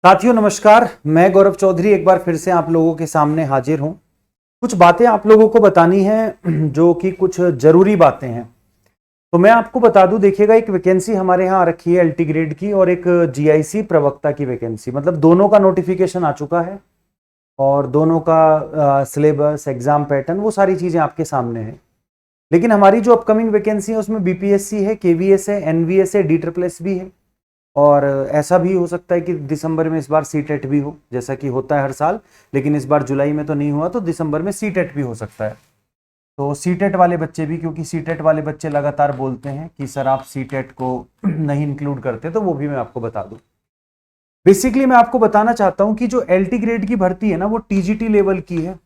साथियों नमस्कार। मैं गौरव चौधरी एक बार फिर से आप लोगों के सामने हाजिर हूं। कुछ बातें आप लोगों को बतानी हैं जो कि कुछ जरूरी बातें हैं। तो मैं आपको बता दूं, देखिएगा एक वैकेंसी हमारे यहाँ आ रखी है एलटी ग्रेड की और एक जीआईसी प्रवक्ता की वैकेंसी, मतलब दोनों का नोटिफिकेशन आ चुका है और दोनों का सिलेबस, एग्जाम पैटर्न, वो सारी चीजें आपके सामने है। लेकिन हमारी जो अपकमिंग वैकेंसी है उसमें बीपीएससी है, केवीएस है, एनवीएस है, डी ट्रिपल एस भी है। और ऐसा भी हो सकता है कि दिसंबर में इस बार सीटेट भी हो, जैसा कि होता है हर साल। लेकिन इस बार जुलाई में तो नहीं हुआ, तो दिसंबर में सीटेट भी हो सकता है। तो सीटेट वाले बच्चे भी, क्योंकि सीटेट वाले बच्चे लगातार बोलते हैं कि सर आप सीटेट को नहीं इंक्लूड करते, तो वो भी मैं आपको बता दूं। बेसिकली मैं आपको बताना चाहता हूं कि जो एलटी ग्रेड की भर्ती है ना, वो टीजीटी लेवल की है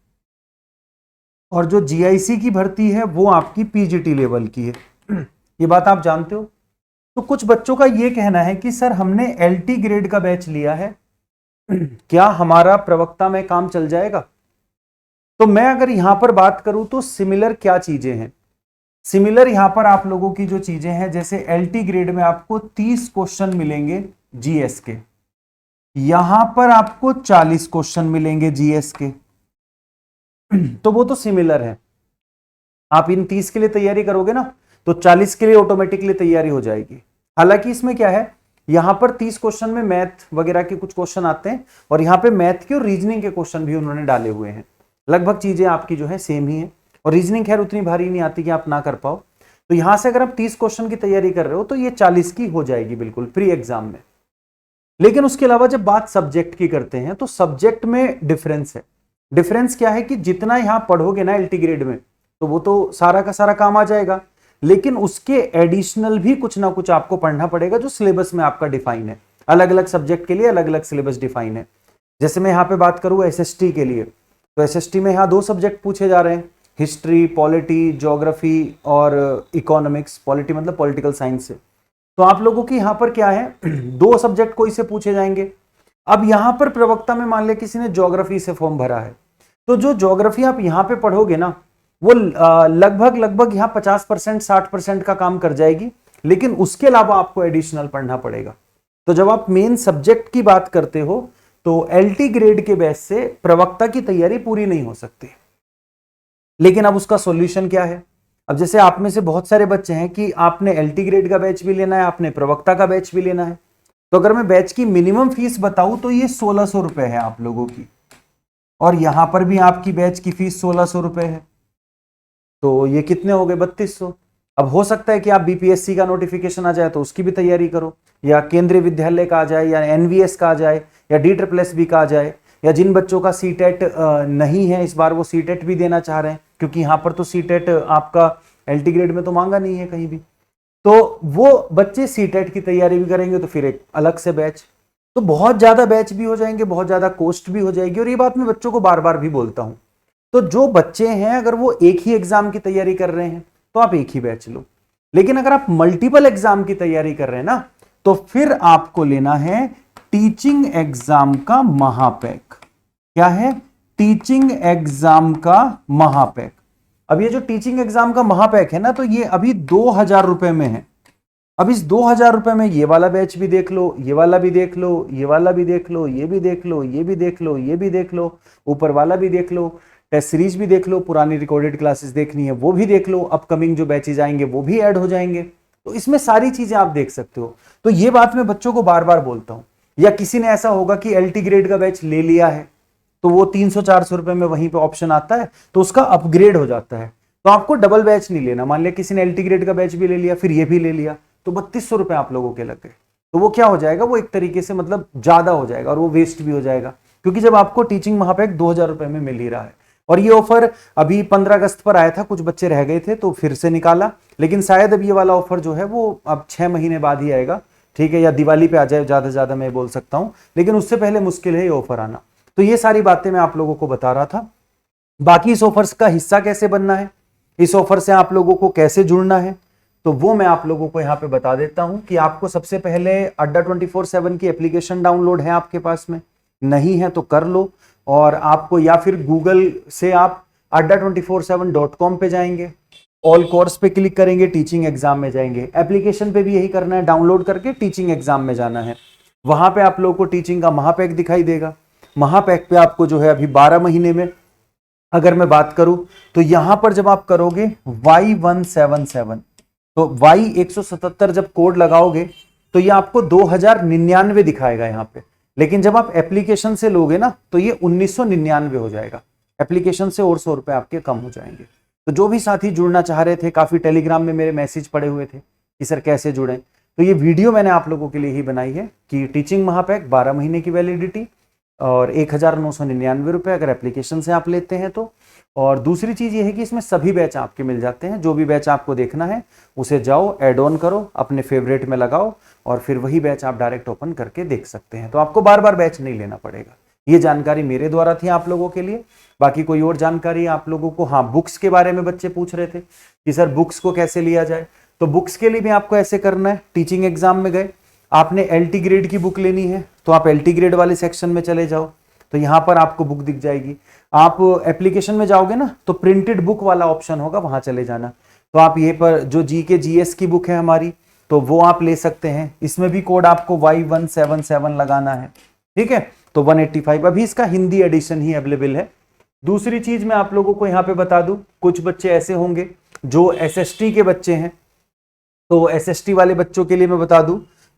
और जो जीआईसी की भर्ती है वो आपकी पीजीटी लेवल की है। ये बात आप जानते हो। तो कुछ बच्चों का यह कहना है कि सर हमने एलटी ग्रेड का बैच लिया है, क्या हमारा प्रवक्ता में काम चल जाएगा? तो मैं अगर यहां पर बात करूं तो सिमिलर क्या चीजें हैं। सिमिलर यहां पर आप लोगों की जो चीजें हैं, जैसे एलटी ग्रेड में आपको 30 क्वेश्चन मिलेंगे जीएस के, यहां पर आपको 40 क्वेश्चन मिलेंगे जीएस के। तो वो तो सिमिलर है। आप इन 30 के लिए तैयारी करोगे ना, तो 40 के लिए ऑटोमेटिकली तैयारी हो जाएगी। हालांकि इसमें क्या है, यहां पर 30 क्वेश्चन में मैथ वगैरह के कुछ क्वेश्चन आते हैं और यहां पे मैथ के और रीजनिंग के क्वेश्चन भी उन्होंने डाले हुए हैं। लगभग चीजें आपकी जो है सेम ही है और रीजनिंग खैर उतनी भारी नहीं आती कि आप ना कर पाओ। तो यहां से अगर आप 30 क्वेश्चन की तैयारी कर रहे हो तो ये 40 की हो जाएगी बिल्कुल प्री एग्जाम में। लेकिन उसके अलावा जब बात सब्जेक्ट की करते हैं तो सब्जेक्ट में डिफरेंस है। डिफरेंस क्या है कि जितना यहां पढ़ोगे ना एलटी ग्रेड में, तो वो तो सारा का सारा काम आ जाएगा, लेकिन उसके एडिशनल भी कुछ ना कुछ आपको पढ़ना पड़ेगा जो सिलेबस में आपका डिफाइन है। अलग अलग सब्जेक्ट के लिए अलग अलग सिलेबस डिफाइन है। जैसे मैं यहां पे बात करूं एसएसटी के लिए, तो एसएसटी में यहां 2 सब्जेक्ट पूछे जा रहे हैं, हिस्ट्री, पॉलिटी, ज्योग्राफी और इकोनॉमिक्स। पॉलिटी मतलब पॉलिटिकल साइंस से। तो आप लोगों की यहां पर क्या है, 2 सब्जेक्ट कोई से पूछे जाएंगे। अब यहां पर प्रवक्ता में मान लिया किसी ने ज्योग्राफी से फॉर्म भरा है, तो जो ज्योग्राफी आप यहां पे पढ़ोगे ना, वो लगभग यहां 50% 60% का काम कर जाएगी, लेकिन उसके अलावा आपको एडिशनल पढ़ना पड़ेगा। तो जब आप मेन सब्जेक्ट की बात करते हो तो एलटी ग्रेड के बेस से प्रवक्ता की तैयारी पूरी नहीं हो सकती। लेकिन अब उसका सॉल्यूशन क्या है? अब जैसे आप में से बहुत सारे बच्चे हैं कि आपने एलटी ग्रेड का बैच भी लेना है, आपने प्रवक्ता का बैच भी लेना है। तो अगर मैं बैच की मिनिमम फीस बताऊं तो ये 1600 रुपए है आप लोगों की, और यहां पर भी आपकी बैच की फीस 1600 रुपए है। तो ये कितने हो गए? 3200। अब हो सकता है कि आप बीपीएससी का नोटिफिकेशन आ जाए तो उसकी भी तैयारी करो, या केंद्रीय विद्यालय का आ जाए, या एनवीएस का आ जाए, या डी ट्रिपल एस बी का आ जाए, या जिन बच्चों का सीटेट नहीं है इस बार वो सीटेट भी देना चाह रहे हैं, क्योंकि यहां पर तो सीटेट आपका एलटी ग्रेड में तो मांगा नहीं है कहीं भी। तो वो बच्चे सीटेट की तैयारी भी करेंगे, तो फिर एक अलग से बैच। तो बहुत ज्यादा बैच भी हो जाएंगे, बहुत ज्यादा कॉस्ट भी हो जाएगी। और ये बात मैं बच्चों को बार बार भी बोलता हूं। तो जो बच्चे हैं अगर वो एक ही एग्जाम की तैयारी कर रहे हैं तो आप एक ही बैच लो, लेकिन अगर आप मल्टीपल एग्जाम की तैयारी कर रहे हैं ना, तो फिर आपको लेना है टीचिंग एग्जाम का महापैक। क्या है? टीचिंग एग्जाम का महापैक। अब ये जो टीचिंग एग्जाम का महापैक है ना, तो ये अभी 2000 रुपए में है। अब इस 2000 रुपए में ये वाला बैच भी देख लो, ये वाला भी देख लो, ये वाला भी देख लो, ये भी देख लो, ये भी देख लो, ये भी देख लो, ऊपर वाला भी देख लो, टेस्ट सीरीज भी देख लो, पुरानी रिकॉर्डेड क्लासेस देखनी है वो भी देख लो, अपकमिंग जो बैचेज आएंगे वो भी ऐड हो जाएंगे। तो इसमें सारी चीजें आप देख सकते हो। तो ये बात मैं बच्चों को बार बार बोलता हूं। या किसी ने ऐसा होगा कि एलटी ग्रेड का बैच ले लिया है, तो वो 300-400 रुपए में वहीं पे ऑप्शन आता है, तो उसका अपग्रेड हो जाता है। तो आपको डबल बैच नहीं लेना। मान लिया किसी ने एलटी ग्रेड का बैच भी ले लिया, फिर ये भी ले लिया, तो 3200 रुपए आप लोगों के लग गए। तो वो क्या हो जाएगा, वो एक तरीके से मतलब ज्यादा हो जाएगा और वो वेस्ट भी हो जाएगा, क्योंकि जब आपको टीचिंग महापैक 2000 रुपए में मिल ही रहा है। और ये ऑफर अभी 15 अगस्त पर आया था, कुछ बच्चे रह गए थे तो फिर से निकाला, लेकिन शायद अब ये वाला ऑफर जो है वो अब 6 महीने बाद ही आएगा, ठीक है, या दिवाली पे आ जाए ज्यादा से ज्यादा मैं बोल सकता हूं, लेकिन उससे पहले मुश्किल है ये ऑफर आना। तो ये सारी बातें मैं आप लोगों को बता रहा था। बाकी इस ऑफर्स का हिस्सा कैसे बनना है, इस ऑफर से आप लोगों को कैसे जुड़ना है, तो वो मैं आप लोगों को यहां पे बता देता हूं कि आपको सबसे पहले अड्डा 24/7 की एप्लीकेशन डाउनलोड है आपके पास में, नहीं है तो कर लो। और आपको या फिर गूगल से आप adda247.com पे जाएंगे, ऑल कोर्स पे क्लिक करेंगे, टीचिंग एग्जाम में जाएंगे। एप्लीकेशन पे भी यही करना है, डाउनलोड करके टीचिंग एग्जाम में जाना है। वहां पे आप लोगों को टीचिंग का महापैक दिखाई देगा। महापैक पे आपको जो है अभी 12 महीने में अगर मैं बात करूं तो यहां पर जब आप करोगे Y177, तो Y177 जब कोड लगाओगे तो ये आपको 2099 दिखाएगा यहां पे। लेकिन जब आप एप्लीकेशन से लोगे ना तो ये 1999 हो जाएगा। एप्लीकेशन से और 100 रुपए आपके कम हो जाएंगे। तो जो भी साथी जुड़ना चाह रहे थे, काफी टेलीग्राम में मेरे मैसेज पड़े हुए थे कि सर कैसे जुड़े, तो ये वीडियो मैंने आप लोगों के लिए ही बनाई है कि टीचिंग महापैक 12 महीने की वैलिडिटी और 1999 रुपए अगर एप्लीकेशन से आप लेते हैं तो। और दूसरी चीज ये है कि इसमें सभी बैच आपके मिल जाते हैं। जो भी बैच आपको देखना है उसे जाओ, ऐड ऑन करो, अपने फेवरेट में लगाओ और फिर वही बैच आप डायरेक्ट ओपन करके देख सकते हैं। तो आपको बार बार बैच नहीं लेना पड़ेगा। ये जानकारी मेरे द्वारा थी आप लोगों के लिए। बाकी कोई और जानकारी आप लोगों को, हाँ, बुक्स के बारे में बच्चे पूछ रहे थे कि सर बुक्स को कैसे लिया जाए। तो बुक्स के लिए भी आपको ऐसे करना है, टीचिंग एग्जाम में गए, आपने LT ग्रेड की बुक लेनी है तो आप LT ग्रेड वाले सेक्शन में चले जाओ, तो यहां पर आपको बुक दिख जाएगी। आप एप्लीकेशन में जाओगे ना तो प्रिंटेड बुक वाला ऑप्शन होगा, वहां चले जाना। तो आप ये पर जो GK GS की बुक है हमारी, तो वो आप ले सकते हैं। इसमें भी कोड आपको Y177 लगाना है, ठीक है। तो 185 अभी इसका हिंदी एडिशन ही अवेलेबल है। दूसरी चीज मैं आप लोगों को यहाँ पे बता दूं, कुछ बच्चे ऐसे होंगे जो SST के बच्चे हैं, तो SST वाले बच्चों के लिए मैं बता दूं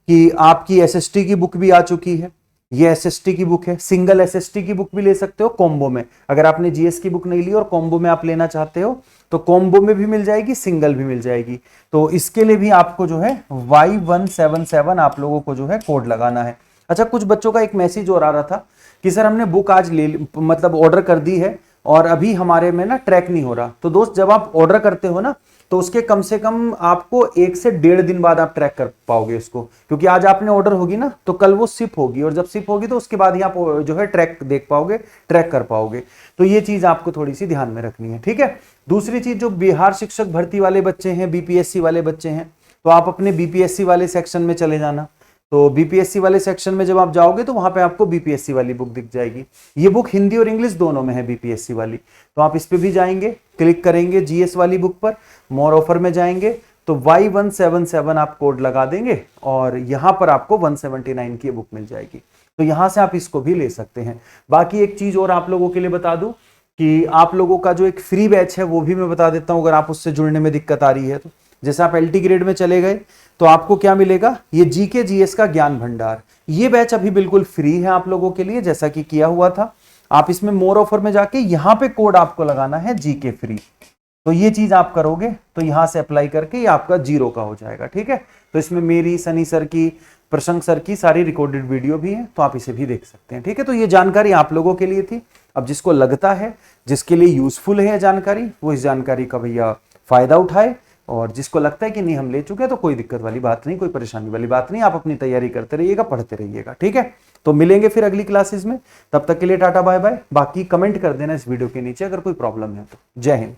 कि आपकी SST की बुक भी आ चुकी है। ये SST की बुक है, सिंगल SST की बुक भी ले सकते हो कॉम्बो में। अगर आपने GS की बुक नहीं ली और कॉम्बो में आप लेना चाहते हो तो कॉम्बो में भी मिल जाएगी, सिंगल भी मिल जाएगी। तो इसके लिए भी आपको जो है Y177 आप लोगों को जो है कोड लगाना है। अच्छा, कुछ बच्चों का एक मैसेज और आ रहा था कि सर हमने बुक आज मतलब ऑर्डर कर दी है और अभी हमारे में ना ट्रैक नहीं हो रहा। तो दोस्त, जब आप ऑर्डर करते हो ना तो उसके कम से कम आपको 1 से 1.5 दिन बाद आप ट्रैक कर पाओगे इसको, क्योंकि आज आपने ऑर्डर होगी ना तो कल वो शिप होगी और जब शिप होगी तो उसके बाद ही आप जो है ट्रैक देख पाओगे, ट्रैक कर पाओगे। तो ये चीज आपको थोड़ी सी ध्यान में रखनी है, ठीक है। दूसरी चीज, जो बिहार शिक्षक भर्ती वाले बच्चे हैं, BPSC वाले बच्चे हैं, तो आप अपने BPSC वाले सेक्शन में चले जाना। तो BPSC वाले सेक्शन में जब आप जाओगे तो वहां पे आपको BPSC वाली बुक दिख जाएगी। ये बुक हिंदी और इंग्लिश दोनों में है, BPSC वाली। तो आप इस पे भी जाएंगे, क्लिक करेंगे GS वाली बुक पर, मोर ऑफर में जाएंगे तो Y177 आप कोड लगा देंगे और यहां पर आपको 179 की बुक मिल जाएगी। तो यहां से आप इसको भी ले सकते हैं। बाकी एक चीज और आप लोगों के लिए बता दूं कि आप लोगों का जो एक फ्री बैच है वो भी मैं बता देता हूं, अगर आप उससे जुड़ने में दिक्कत आ रही है तो। जैसे आप LT ग्रेड में चले गए तो आपको क्या मिलेगा, ये GK GS का ज्ञान भंडार। ये बैच अभी बिल्कुल फ्री है आप लोगों के लिए, जैसा कि किया हुआ था। आप इसमें मोर ऑफर में जाके यहां पे कोड आपको लगाना है GK फ्री। तो ये चीज आप करोगे तो यहां से अप्लाई करके ये आपका 0 का हो जाएगा, ठीक है। तो इसमें मेरी, सनी सर की, प्रशंक सर की सारी रिकॉर्डेड वीडियो भी है, तो आप इसे भी देख सकते हैं, ठीक है। तो ये जानकारी आप लोगों के लिए थी। अब जिसको लगता है, जिसके लिए यूजफुल है जानकारी, वो इस जानकारी का भैया फायदा उठाए। और जिसको लगता है कि नहीं हम ले चुके हैं तो कोई दिक्कत वाली बात नहीं, कोई परेशानी वाली बात नहीं, आप अपनी तैयारी करते रहिएगा, पढ़ते रहिएगा, ठीक है। तो मिलेंगे फिर अगली क्लासेस में, तब तक के लिए टाटा बाय बाय। बाकी कमेंट कर देना इस वीडियो के नीचे अगर कोई प्रॉब्लम है तो। जय हिंद।